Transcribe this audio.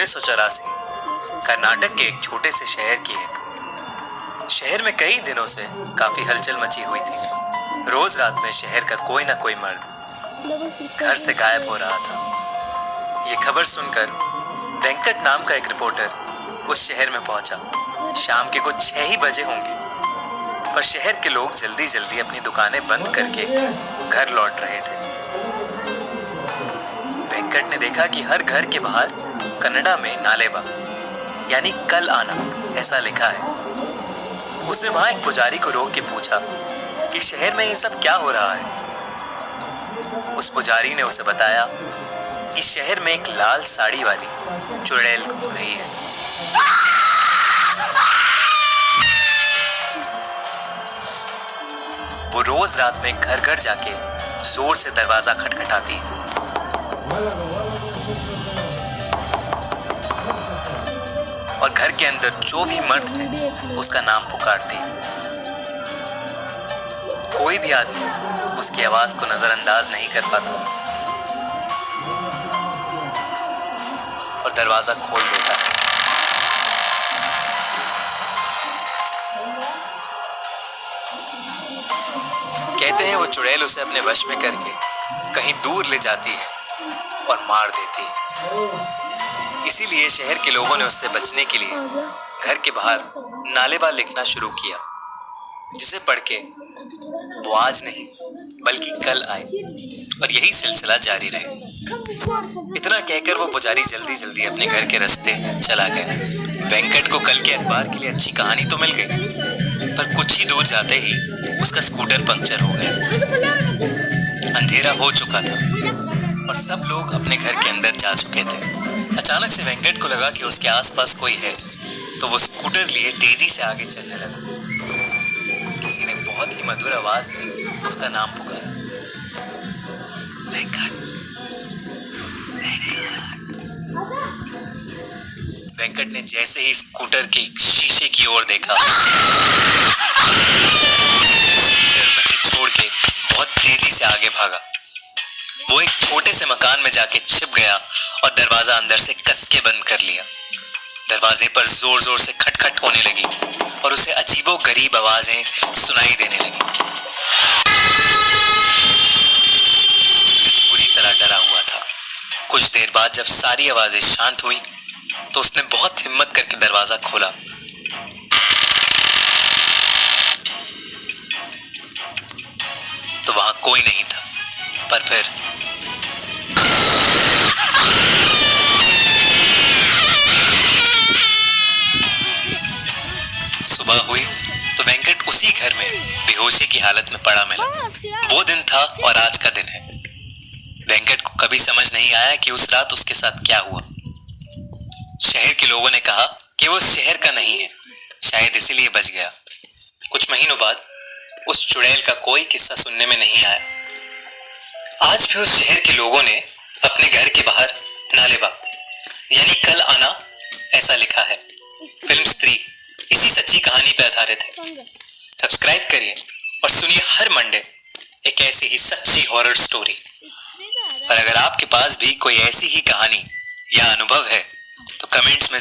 1984 कर्नाटक के एक छोटे से शहर की है। शहर में कई दिनों से काफी हलचल मची हुई थी। रोज रात में शहर का कोई ना कोई मर्द घर से गायब हो रहा था। ये खबर सुनकर वेंकट नाम का एक रिपोर्टर उस शहर में पहुंचा। शाम के कुछ 6 ही बजे होंगे, पर शहर के लोग जल्दी जल्दी अपनी दुकानें बंद करके घर लौट रहे थे। वेंकट ने देखा कि हर घर के बाहर कन्नड़ा में नालेबा यानी कल आना ऐसा लिखा है। उसने वहां एक पुजारी को रोक के पूछा कि शहर में ये सब क्या हो रहा है। उस पुजारी ने उसे बताया कि शहर में एक लाल साड़ी वाली चुड़ैल घूम रही है। वो रोज रात में घर घर जाके जोर से दरवाजा खटखटाती है। और घर के अंदर जो भी मर्द है उसका नाम पुकारती है। कोई भी आदमी उसकी आवाज को नजरअंदाज नहीं कर पाता और दरवाजा खोल देता है। कहते हैं वो चुड़ैल उसे अपने वश में करके कहीं दूर ले जाती है और मार देती है। इसीलिए शहर के लोगों ने उससे बचने के लिए घर के बाहर नालेबा लिखना शुरू किया, जिसे पढ़ के वो आज नहीं बल्कि कल आए और यही सिलसिला जारी रहे। इतना कहकर वो पुजारी जल्दी जल्दी अपने घर के रास्ते चला गया। वेंकट को कल के अखबार के लिए अच्छी कहानी तो मिल गई, पर कुछ ही दूर जाते ही उसका स्कूटर पंक्चर हो गया। अंधेरा हो चुका था और सब लोग अपने घर के अंदर जा चुके थे। अचानक से वेंकट को लगा कि उसके आसपास कोई है, तो वो स्कूटर लिए तेजी से आगे चलने लगा। किसी ने बहुत ही मधुर आवाज में उसका नाम पुकारा, वेंकट, वेंकट ने जैसे ही स्कूटर के शीशे की ओर देखा, स्कूटर वहीं छोड़ के बहुत तेजी से आगे भागा। वो एक छोटे से मकान में जाके छिप गया और दरवाजा अंदर से कस के बंद कर लिया। दरवाजे पर जोर जोर से खटखट होने लगी और उसे अजीबो गरीब आवाजें सुनाई देने लगी। पूरी तरह डरा हुआ था। कुछ देर बाद जब सारी आवाजें शांत हुई तो उसने बहुत हिम्मत करके दरवाजा खोला। तो वहां कोई नहीं था, पर फिर सुबह हुई तो वेंकट उसी घर में बेहोशी की हालत में पड़ा मिला। वो दिन था और आज का दिन है। वेंकट को कभी समझ नहीं आया कि उस रात उसके साथ क्या हुआ। शहर के लोगों ने कहा कि वो शहर का नहीं है, शायद इसीलिए बच गया। कुछ महीनों बाद उस चुड़ैल का कोई किस्सा सुनने में नहीं आया। आज भी उस शहर के लोगों ने अपने घर के बाहर नालेबा यानी कल आना ऐसा लिखा है। फिल्म स्त्री इसी सच्ची कहानी पर आधारित है। सब्सक्राइब करिए और सुनिए हर मंडे एक ऐसी ही सच्ची हॉरर स्टोरी। और अगर आपके पास भी कोई ऐसी ही कहानी या अनुभव है तो कमेंट्स में